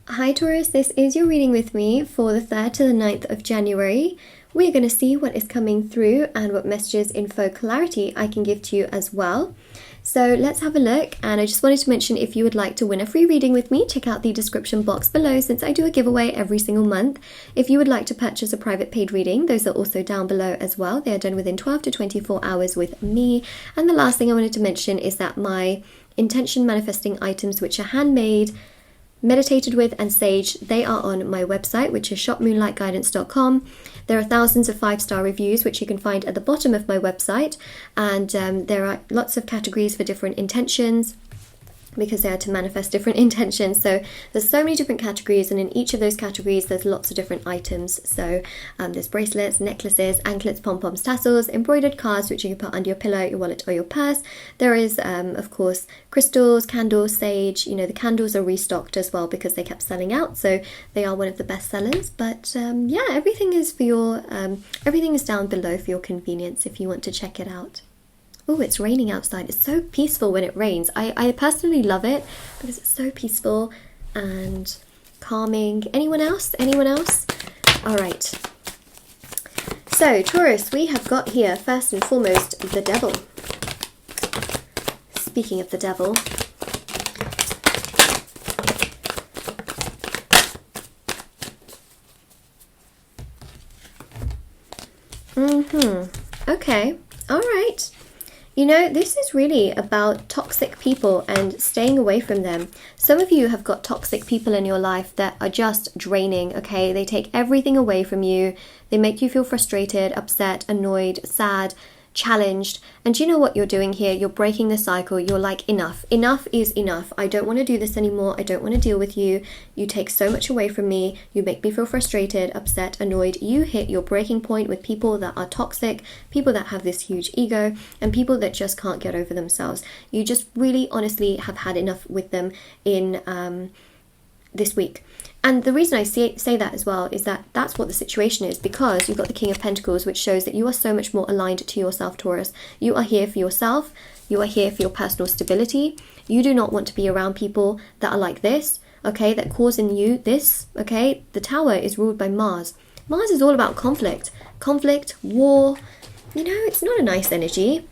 Hi Taurus, this is your reading with me for the 3rd to the 9th of January. We're going to see what is coming through and what messages, info, clarity I can give to you as well. So let's have a look, and I just wanted to mention, if you would like to win a free reading with me, check out the description box below since I do a giveaway every single month. If you would like to purchase a private paid reading, those are also down below as well. They are done within 12 to 24 hours with me. And the last thing I wanted to mention is that my intention manifesting items, which are handmade, meditated with and sage, they are on my website, which is shopmoonlight.guidance.com. There are thousands of 5-star reviews which you can find at the bottom of my website, and there are lots of categories for different intentions, because they are to manifest different intentions. So there's so many different categories, and in each of those categories there's lots of different items. So there's bracelets, necklaces, anklets, pom-poms, tassels, embroidered cards which you can put under your pillow, your wallet or your purse. There is of course crystals, candles, sage. You know, the candles are restocked as well because they kept selling out, so they are one of the best sellers. But yeah, everything is for your everything is down below for your convenience if you want to check it out. Oh, it's raining outside. It's so peaceful when it rains. I personally love it because it's so peaceful and calming. Anyone else? Anyone else? All right. So, Taurus, we have got here, first and foremost, the devil. Speaking of the devil, okay. All right. You know, this is really about toxic people and staying away from them. Some of you have got toxic people in your life that are just draining, okay? They take everything away from you. They make you feel frustrated, upset, annoyed, sad, challenged. And do you know what you're doing here? You're breaking the cycle. You're like, enough. Enough is enough. I don't want to do this anymore. I don't want to deal with you. You take so much away from me. You make me feel frustrated, upset, annoyed. You hit your breaking point with people that are toxic, people that have this huge ego, and people that just can't get over themselves. You just really honestly have had enough with them in this week. And the reason I say that as well is that that's what the situation is, because you've got the King of Pentacles, which shows that you are so much more aligned to yourself, Taurus. You are here for yourself. You are here for your personal stability. You do not want to be around people that are like this, okay, that cause in you this, okay? The Tower is ruled by Mars. Mars is all about conflict. Conflict, war. You know, it's not a nice energy.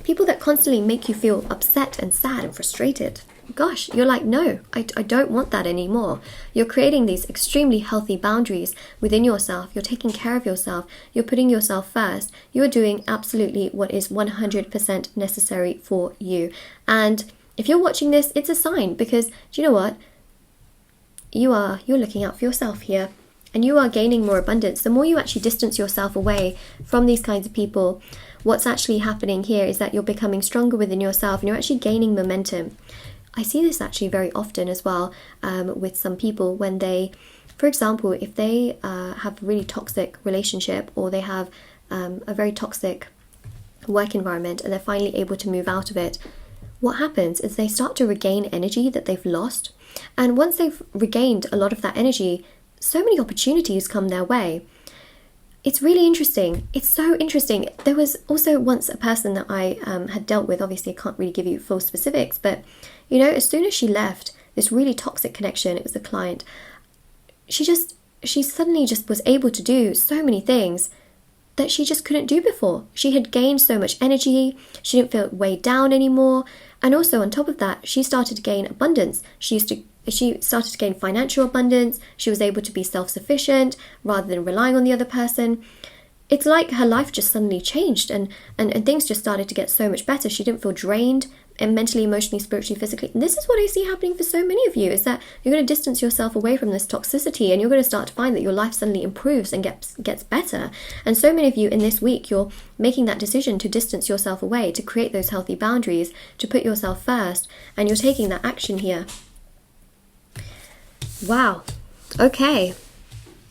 People that constantly make you feel upset and sad and frustrated. Gosh, you're like, no, I don't want that anymore. You're creating these extremely healthy boundaries within yourself. You're taking care of yourself. You're putting yourself first. You're doing absolutely what is 100% necessary for you. And if you're watching this, it's a sign, because do you know what? You're looking out for yourself here, and you are gaining more abundance. The more you actually distance yourself away from these kinds of people, what's actually happening here is that you're becoming stronger within yourself, and you're actually gaining momentum. I see this actually very often as well with some people when they, for example, if they have a really toxic relationship, or they have a very toxic work environment and they're finally able to move out of it, what happens is they start to regain energy that they've lost. And once they've regained a lot of that energy, so many opportunities come their way. It's really interesting. It's so interesting. There was also once a person that I had dealt with. Obviously, I can't really give you full specifics, but you know, as soon as she left this really toxic connection, it was the client, she suddenly just was able to do so many things that she just couldn't do before. She had gained so much energy. She didn't feel weighed down anymore. And also on top of that, she started to gain abundance. She started to gain financial abundance. She was able to be self-sufficient rather than relying on the other person. It's like her life just suddenly changed, and things just started to get so much better. She didn't feel drained, and mentally, emotionally, spiritually, physically. And this is what I see happening for so many of you, is that you're going to distance yourself away from this toxicity, and you're going to start to find that your life suddenly improves and gets better. And so many of you in this week, you're making that decision to distance yourself away, to create those healthy boundaries, to put yourself first, and you're taking that action here. Wow. Okay.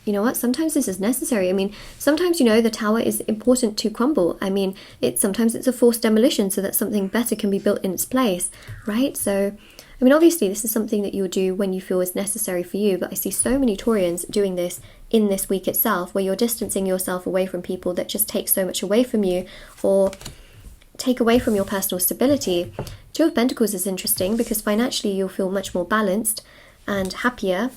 You know what? Sometimes this is necessary. I mean, sometimes, you know, the tower is important to crumble. I mean, sometimes it's a forced demolition so that something better can be built in its place, right? So, I mean, obviously this is something that you'll do when you feel is necessary for you, but I see so many Taurians doing this in this week itself, where you're distancing yourself away from people that just take so much away from you, or take away from your personal stability. Two of Pentacles is interesting because financially you'll feel much more balanced and happier.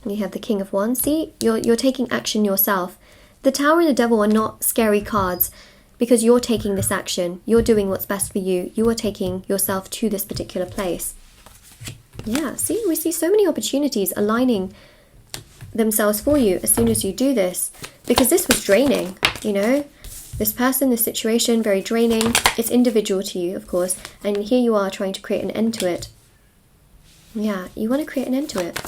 You have the King of Wands. See, you're taking action yourself. The Tower and the Devil are not scary cards because you're taking this action. You're doing what's best for you. You are taking yourself to this particular place. Yeah, see, we see so many opportunities aligning themselves for you as soon as you do this, because this was draining, you know, this person, this situation, very draining. It's individual to you, of course, and here you are trying to create an end to it. Yeah, you want to create an end to it.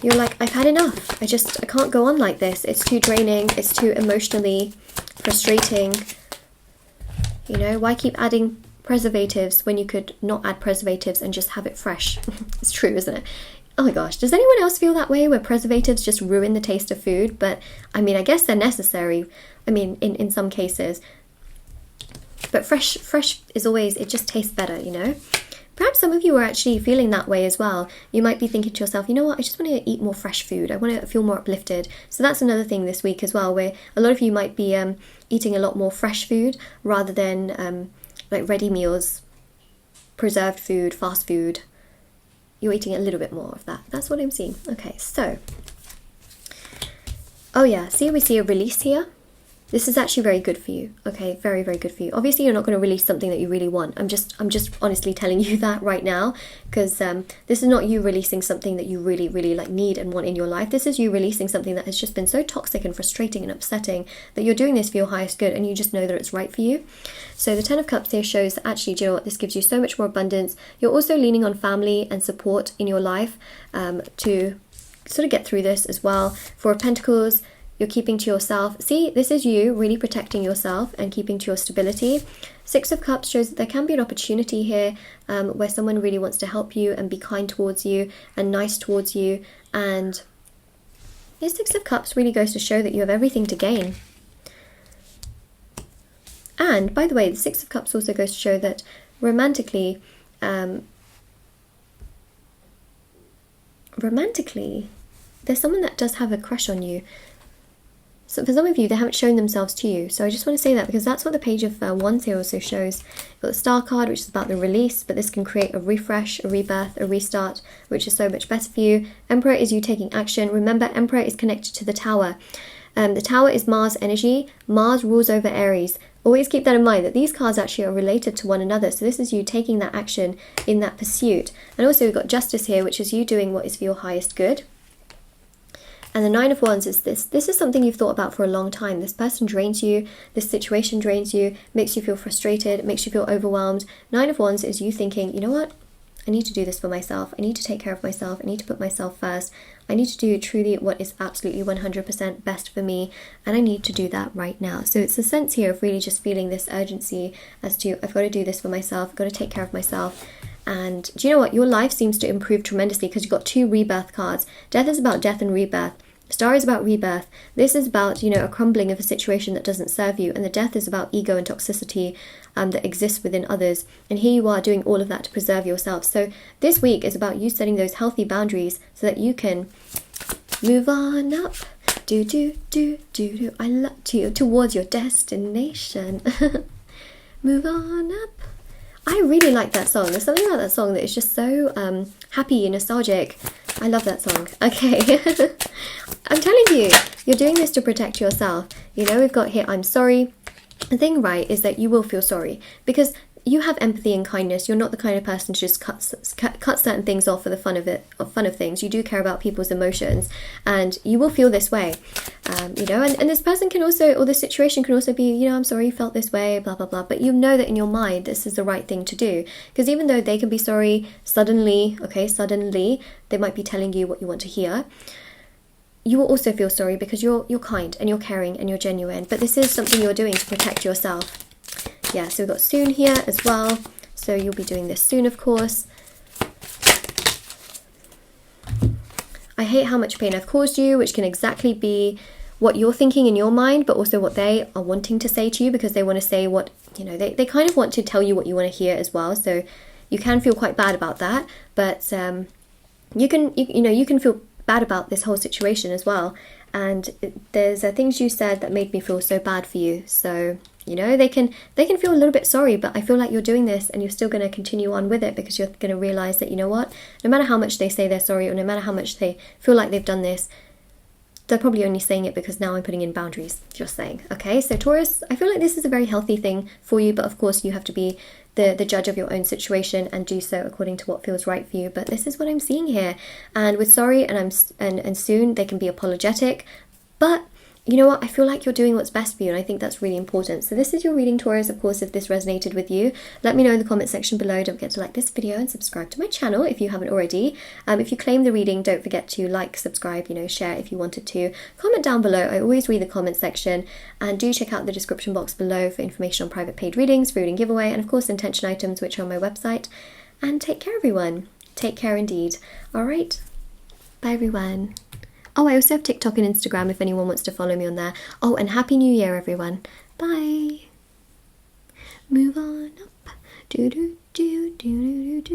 You're like, I've had enough. I can't go on like this. It's too draining. It's too emotionally frustrating. You know, why keep adding preservatives when you could not add preservatives and just have it fresh? It's true, isn't it? Oh my gosh, does anyone else feel that way, where preservatives just ruin the taste of food? But I mean, I guess they're necessary. I mean, in some cases. But fresh is always, it just tastes better, you know? Perhaps some of you are actually feeling that way as well. You might be thinking to yourself, you know what, I just want to eat more fresh food. I want to feel more uplifted. So that's another thing this week as well, where a lot of you might be eating a lot more fresh food rather than like ready meals, preserved food, fast food. You're eating a little bit more of that. That's what I'm seeing. Okay, so. Oh yeah, see, we see a release here. This is actually very good for you. Okay, very, very good for you. Obviously, you're not going to release something that you really want. I'm just honestly telling you that right now, because this is not you releasing something that you really, really like need and want in your life. This is you releasing something that has just been so toxic and frustrating and upsetting that you're doing this for your highest good, and you just know that it's right for you. So the Ten of Cups here shows that actually, do you know what? This gives you so much more abundance. You're also leaning on family and support in your life to sort of get through this as well. Four of Pentacles. You're keeping to yourself. See, this is you really protecting yourself and keeping to your stability. Six of Cups shows that there can be an opportunity here where someone really wants to help you and be kind towards you and nice towards you. And this Six of Cups really goes to show that you have everything to gain. And, by the way, the Six of Cups also goes to show that romantically, there's someone that does have a crush on you. So for some of you, they haven't shown themselves to you. So I just want to say that because that's what the Page of Wands here also shows. You've got the Star card, which is about the release, but this can create a refresh, a rebirth, a restart, which is so much better for you. Emperor is you taking action. Remember, Emperor is connected to the Tower. The Tower is Mars energy. Mars rules over Aries. Always keep that in mind, that these cards actually are related to one another. So this is you taking that action in that pursuit. And also we've got Justice here, which is you doing what is for your highest good. And the Nine of Wands is this. This is something you've thought about for a long time. This person drains you. This situation drains you. Makes you feel frustrated. Makes you feel overwhelmed. Nine of Wands is you thinking, you know what? I need to do this for myself. I need to take care of myself. I need to put myself first. I need to do truly what is absolutely 100% best for me. And I need to do that right now. So it's a sense here of really just feeling this urgency as to, I've got to do this for myself. I've got to take care of myself. And do you know what? Your life seems to improve tremendously because you've got two rebirth cards. Death is about death and rebirth. Star is about rebirth. This is about, you know, a crumbling of a situation that doesn't serve you. And the Death is about ego and toxicity that exists within others. And here you are doing all of that to preserve yourself. So this week is about you setting those healthy boundaries so that you can move on up. Do, do, do, do, do. I love you towards your destination. Move on up. I really like that song. There's something about that song that is just so happy and nostalgic. I love that song. Okay. I'm telling you, you're doing this to protect yourself. You know, we've got here, I'm sorry. The thing, right, is that you will feel sorry because you have empathy and kindness. You're not the kind of person to just cut certain things off for the fun of it, or fun of things. You do care about people's emotions, and you will feel this way. You know, and this person can also, or this situation can also be, you know, I'm sorry you felt this way, blah, blah, blah. But you know that in your mind, this is the right thing to do. Because even though they can be sorry suddenly, okay, suddenly, they might be telling you what you want to hear. You will also feel sorry because you're kind and you're caring and you're genuine. But this is something you're doing to protect yourself. Yeah, so we've got soon here as well. So you'll be doing this soon, of course. I hate how much pain I've caused you, which can exactly be what you're thinking in your mind, but also what they are wanting to say to you because they want to say what, you know, they kind of want to tell you what you want to hear as well. So you can feel quite bad about that, but you can feel bad about this whole situation as well. And there's things you said that made me feel so bad for you. So You know, they can feel a little bit sorry, but I feel like you're doing this and you're still going to continue on with it because you're going to realize that, you know what, no matter how much they say they're sorry or no matter how much they feel like they've done this, they're probably only saying it because now I'm putting in boundaries, just saying. Okay, so Taurus, I feel like this is a very healthy thing for you, but of course you have to be the judge of your own situation and do so according to what feels right for you. But this is what I'm seeing here. And with sorry and soon, they can be apologetic, but you know what, I feel like you're doing what's best for you, and I think that's really important. So this is your reading, Taurus. Of course, if this resonated with you, let me know in the comment section below. Don't forget to like this video and subscribe to my channel if you haven't already. If you claim the reading, don't forget to like, subscribe, you know, share if you wanted to. Comment down below. I always read the comment section, and do check out the description box below for information on private paid readings, free reading giveaway, and of course intention items, which are on my website. And take care, everyone. Take care indeed. All right. Bye, everyone. Oh, I also have TikTok and Instagram if anyone wants to follow me on there. Oh, and Happy New Year, everyone. Bye. Move on up. Do do do do do do do.